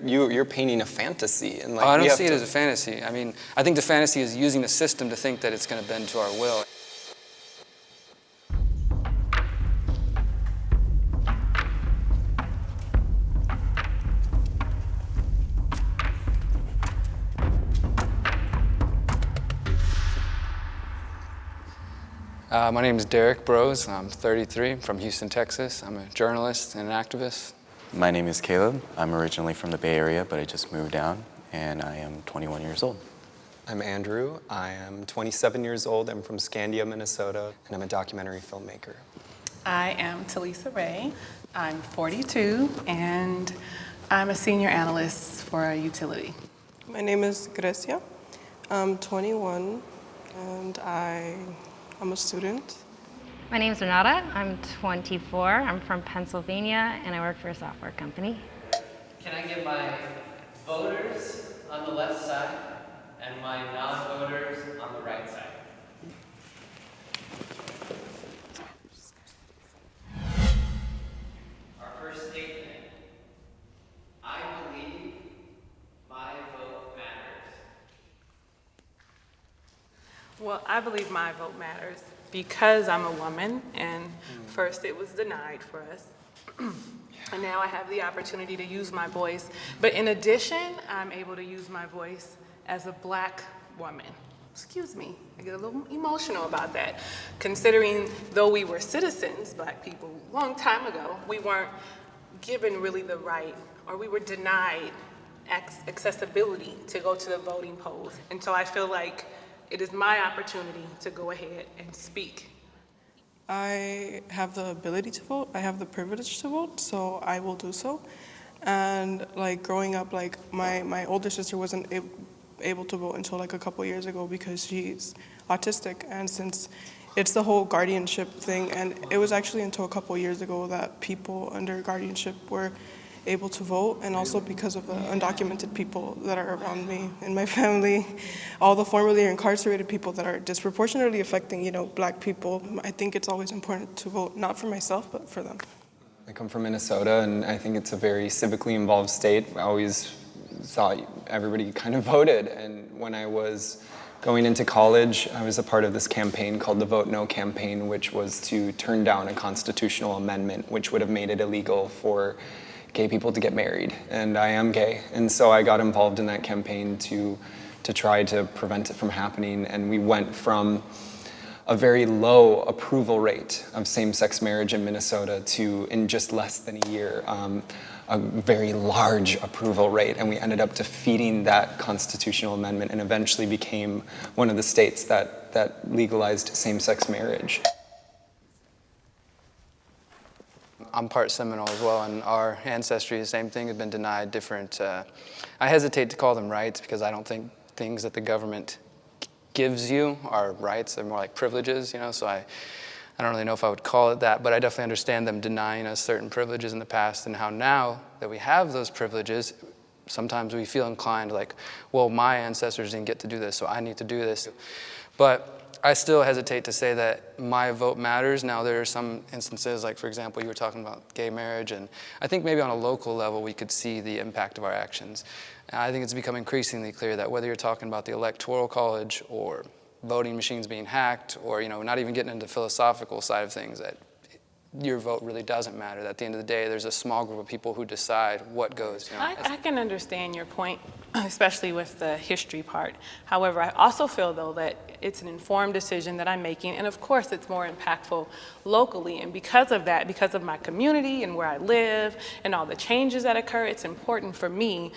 You're painting a fantasy. And I don't see it as a fantasy. I mean, I think the fantasy is using the system to think that it's going to bend to our will. My name is Derrick Bros. I'm 33. I'm from Houston, Texas. I'm a journalist and an activist. My name is Caleb. I'm originally from the Bay Area, but I just moved down, and I am 21 years old. I'm Andrew. I am 27 years old. I'm from Scandia, Minnesota, and I'm a documentary filmmaker. I am Talisa Ray. I'm 42, and I'm a senior analyst for a utility. My name is Grecia. I'm 21, and I'm a student. My name is Renata. I'm 24. I'm from Pennsylvania, and I work for a software company. Can I get my voters on the left side and my non-voters on the right side? Our first statement. I believe my vote matters. Well, I believe my vote matters because I'm a woman, and first it was denied for us. And now I have the opportunity to use my voice. But in addition, I'm able to use my voice as a Black woman. Excuse me, I get a little emotional about that. Considering though we were citizens, Black people, a long time ago, we weren't given really the right, or we were denied accessibility to go to the voting polls. And so I feel like it is my opportunity to go ahead and speak. I have the ability to vote. I have the privilege to vote, so I will do so. And like growing up, like my older sister wasn't able to vote until like a couple years ago because she's autistic. And since it's the whole guardianship thing, and it was actually until a couple years ago that people under guardianship were able to vote, and also because of the undocumented people that are around me in my family, all the formerly incarcerated people that are disproportionately affecting, Black people. I think it's always important to vote, not for myself, but for them. I come from Minnesota, and I think it's a very civically involved state. I always thought everybody kind of voted, and when I was going into college, I was a part of this campaign called the Vote No campaign, which was to turn down a constitutional amendment which would have made it illegal for gay people to get married, and I am gay, and so I got involved in that campaign to try to prevent it from happening. And we went from a very low approval rate of same-sex marriage in Minnesota to, in just less than a year, a very large approval rate, and we ended up defeating that constitutional amendment and eventually became one of the states that legalized same-sex marriage. I'm part Seminole as well, and our ancestry, the same thing, has been denied different, I hesitate to call them rights because I don't think things that the government gives you are rights. They're more like privileges, so I don't really know if I would call it that, but I definitely understand them denying us certain privileges in the past, and how now that we have those privileges, sometimes we feel inclined like, well, my ancestors didn't get to do this, so I need to do this. But I still hesitate to say that my vote matters. Now, there are some instances, like, for example, you were talking about gay marriage, and I think maybe on a local level we could see the impact of our actions. And I think it's become increasingly clear that whether you're talking about the Electoral College or voting machines being hacked, or not even getting into the philosophical side of things, that your vote really doesn't matter. That at the end of the day, there's a small group of people who decide what goes. I can understand your point, especially with the history part. However, I also feel, though, that it's an informed decision that I'm making, and of course it's more impactful locally. And because of that, because of my community and where I live and all the changes that occur, it's important for me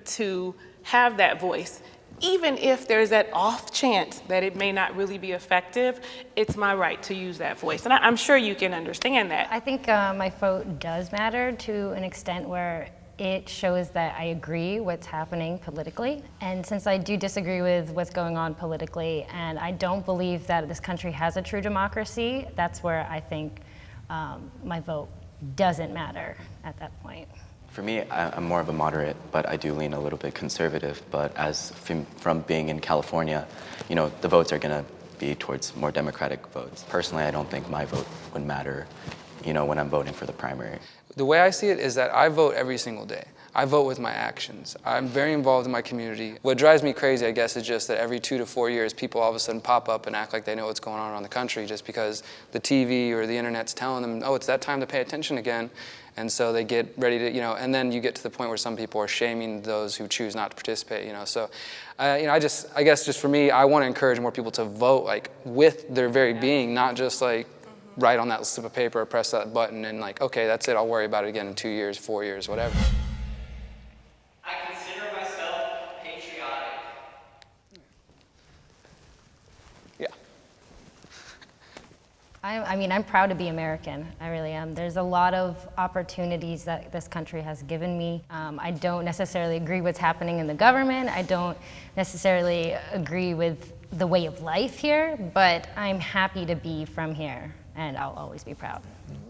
to have that voice. Even if there's that off chance that it may not really be effective, it's my right to use that voice. And I'm sure you can understand that. I think my vote does matter to an extent where it shows that I agree what's happening politically. And since I do disagree with what's going on politically, and I don't believe that this country has a true democracy, that's where I think my vote doesn't matter at that point. For me, I'm more of a moderate, but I do lean a little bit conservative. But from being in California, the votes are going to be towards more Democratic votes. Personally, I don't think my vote would matter, when I'm voting for the primary. The way I see it is that I vote every single day. I vote with my actions. I'm very involved in my community. What drives me crazy, I guess, is just that every 2 to 4 years, people all of a sudden pop up and act like they know what's going on around the country just because the TV or the internet's telling them, oh, it's that time to pay attention again. And so they get ready to, and then you get to the point where some people are shaming those who choose not to participate, So, I guess just for me, I want to encourage more people to vote, like, with their very being, not just, like, write on that slip of paper or press that button and, like, okay, that's it, I'll worry about it again in 2 years, 4 years, whatever. I consider myself patriotic. Yeah. I'm proud to be American. I really am. There's a lot of opportunities that this country has given me. I don't necessarily agree what's happening in the government. I don't necessarily agree with the way of life here, but I'm happy to be from here, and I'll always be proud.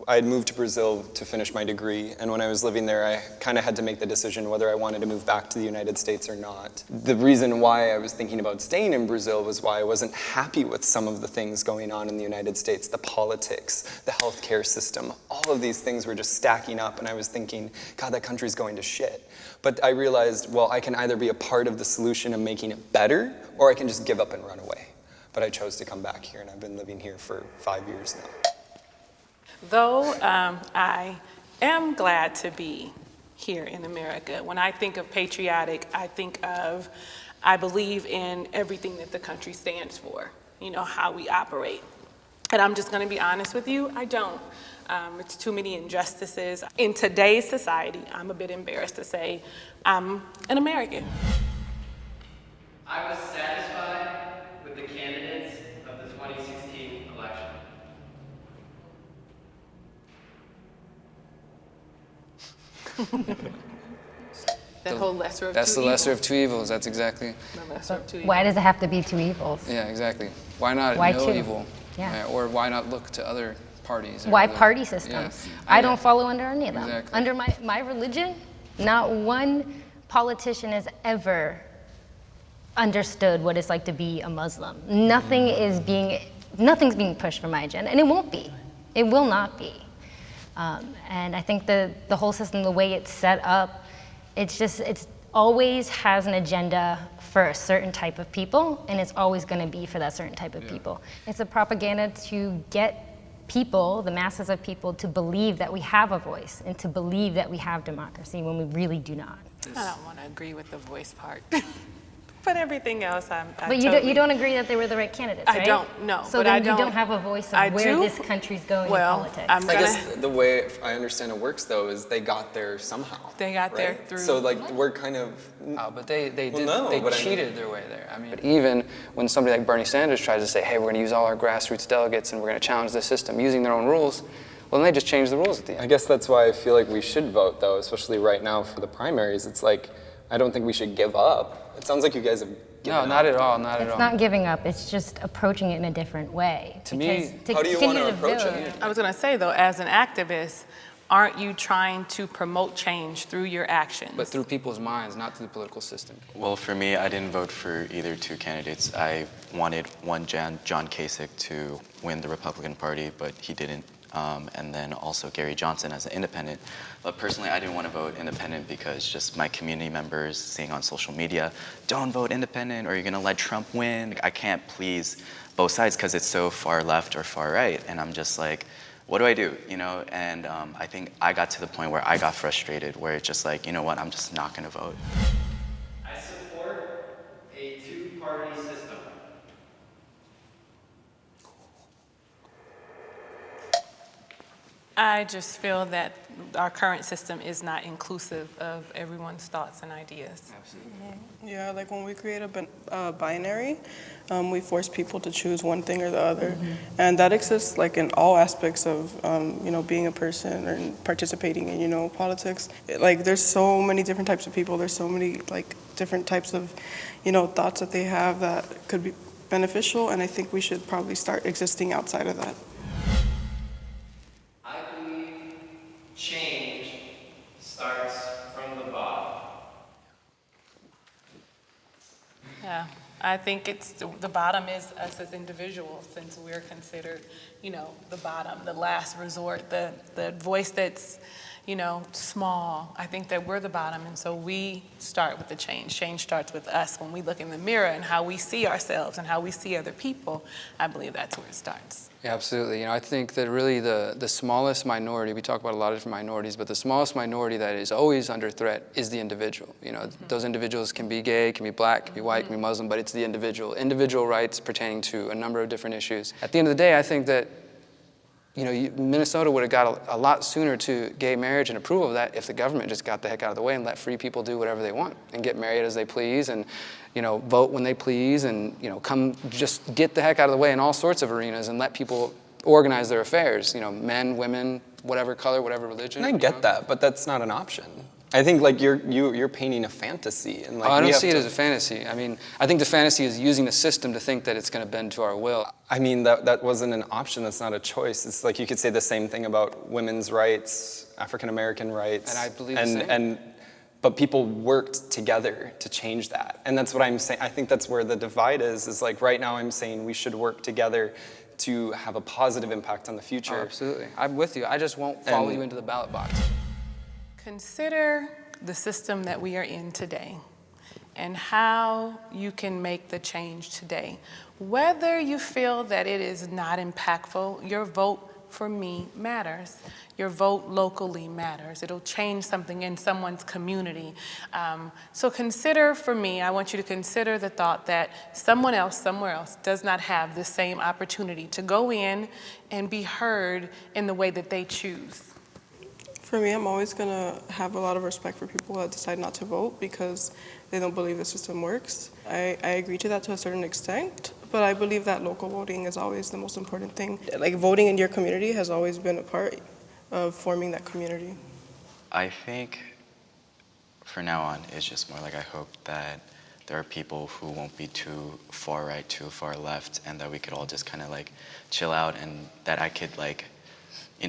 I had moved to Brazil to finish my degree, and when I was living there, I kind of had to make the decision whether I wanted to move back to the United States or not. The reason why I was thinking about staying in Brazil was why I wasn't happy with some of the things going on in the United States, the politics, the healthcare system. All of these things were just stacking up, and I was thinking, God, that country's going to shit. But I realized, well, I can either be a part of the solution of making it better, or I can just give up and run away. But I chose to come back here, and I've been living here for 5 years now. Though I am glad to be here in America, when I think of patriotic, I think of, I believe in everything that the country stands for, how we operate. And I'm just gonna be honest with you, I don't. It's too many injustices. In today's society, I'm a bit embarrassed to say I'm an American. I was satisfied with the candidates of the 2016 election. That whole lesser of That's two the lesser evils. of two evils, that's exactly. The lesser of two Why evils. does it have to be two evils? Yeah, exactly. Why not Why no two? evil? Yeah. Or why not look to other parties? or Why other- party systems? Yeah. I don't follow under any of them. Exactly. Under my religion, not one politician has ever understood what it's like to be a Muslim. Nothing's being pushed for my agenda, and it won't be. It will not be. And I think the whole system, the way it's set up, it's always has an agenda for a certain type of people, and it's always going to be for that certain type of people. It's a propaganda to get people, the masses of people, to believe that we have a voice and to believe that we have democracy when we really do not. I don't want to agree with the voice part. But everything else, But you don't agree that they were the right candidates, right? I don't, no. So but then I you don't have a voice I of where do. this country's going Well, in politics. I'm I gonna, guess the way I understand it works, though, is they got there somehow. They got there right? through- So, like, we're kind of... Oh, but they Well, no, they but I mean- cheated their way there. I mean, but even when somebody like Bernie Sanders tries to say, hey, we're going to use all our grassroots delegates and we're going to challenge the system using their own rules, well, then they just change the rules at the end. I guess that's why I feel like we should vote, though, especially right now for the primaries. It's like, I don't think we should give up. It sounds like you guys have given No, up. not at all, not at It's all. not giving up, it's just approaching it in a different way. To me, Because how do you continue wanna approach it? build- I was going to say, though, as an activist, aren't you trying to promote change through your actions? But through people's minds, not through the political system. Well, for me, I didn't vote for either two candidates. I wanted John Kasich to win the Republican Party, but he didn't. And then also Gary Johnson as an independent. But personally, I didn't want to vote independent because just my community members seeing on social media, don't vote independent or you're going to let Trump win. I can't please both sides because it's so far left or far right. And I'm just like, what do I do? And I think I got to the point where I got frustrated, where it's just like, you know what, I'm just not going to vote. I support a two-party system. I just feel that our current system is not inclusive of everyone's thoughts and ideas. Yeah, like when we create a binary, we force people to choose one thing or the other. And that exists like in all aspects of, being a person and participating in, politics. Like there's so many different types of people. There's so many like different types of, thoughts that they have that could be beneficial. And I think we should probably start existing outside of that. I believe change starts from the bottom. Yeah, I think it's the bottom is us as individuals, since we're considered, the bottom, the last resort, the voice that's, small. I think that we're the bottom, and so we start with the change. Change starts with us when we look in the mirror and how we see ourselves and how we see other people. I believe that's where it starts. Yeah, absolutely. I think that really the smallest minority, we talk about a lot of different minorities, but the smallest minority that is always under threat is the individual. Those individuals can be gay, can be black, can be white, can be Muslim, but it's the individual. Individual rights pertaining to a number of different issues. At the end of the day, I think that Minnesota would have got a lot sooner to gay marriage and approval of that if the government just got the heck out of the way and let free people do whatever they want and get married as they please and vote when they please and come just get the heck out of the way in all sorts of arenas and let people organize their affairs. Men, women, whatever color, whatever religion. And I get that, but that's not an option. I think you're painting a fantasy, and I don't see it as a fantasy. I think the fantasy is using the system to think that it's going to bend to our will. That wasn't an option. That's not a choice. It's like you could say the same thing about women's rights, African American rights, and I believe the same. But people worked together to change that, and that's what I'm saying. I think that's where the divide is like right now. I'm saying we should work together to have a positive impact on the future. Oh, absolutely, I'm with you. I just won't follow you into the ballot box. Consider the system that we are in today and how you can make the change today. Whether you feel that it is not impactful, your vote for me matters. Your vote locally matters. It'll change something in someone's community. So consider, for me, I want you to consider the thought that someone else, somewhere else, does not have the same opportunity to go in and be heard in the way that they choose. For me, I'm always going to have a lot of respect for people that decide not to vote because they don't believe the system works. I agree to that to a certain extent, but I believe that local voting is always the most important thing. Like voting in your community has always been a part of forming that community. I think for now on, it's just more like I hope that there are people who won't be too far right, too far left, and that we could all just kind of chill out, and that I could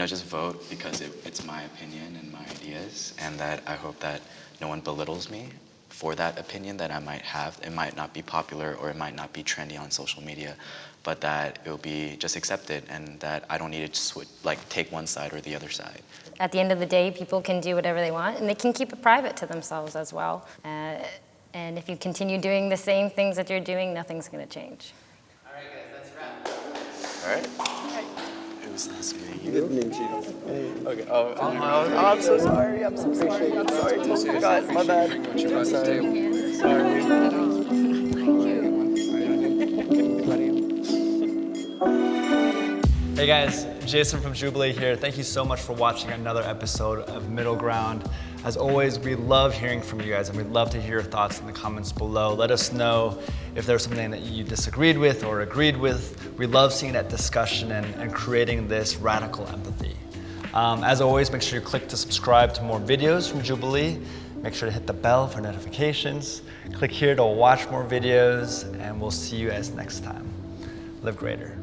just vote because it's my opinion and my ideas, and that I hope that no one belittles me for that opinion that I might have. It might not be popular or it might not be trendy on social media, but that it will be just accepted and that I don't need to take one side or the other side. At the end of the day, people can do whatever they want, and they can keep it private to themselves as well. And if you continue doing the same things that you're doing, nothing's going to change. All right, guys, that's a wrap. All right. It was nice meeting you. Good meeting you. Okay. Oh, I'm so sorry. I'm so sorry. I'm sorry. I forgot. My bad. I'm sorry. Hey guys, Jason from Jubilee here. Thank you so much for watching another episode of Middle Ground. As always, we love hearing from you guys, and we'd love to hear your thoughts in the comments below. Let us know if there's something that you disagreed with or agreed with. We love seeing that discussion and creating this radical empathy. As always, make sure you click to subscribe to more videos from Jubilee. Make sure to hit the bell for notifications. Click here to watch more videos, and we'll see you guys next time. Live greater.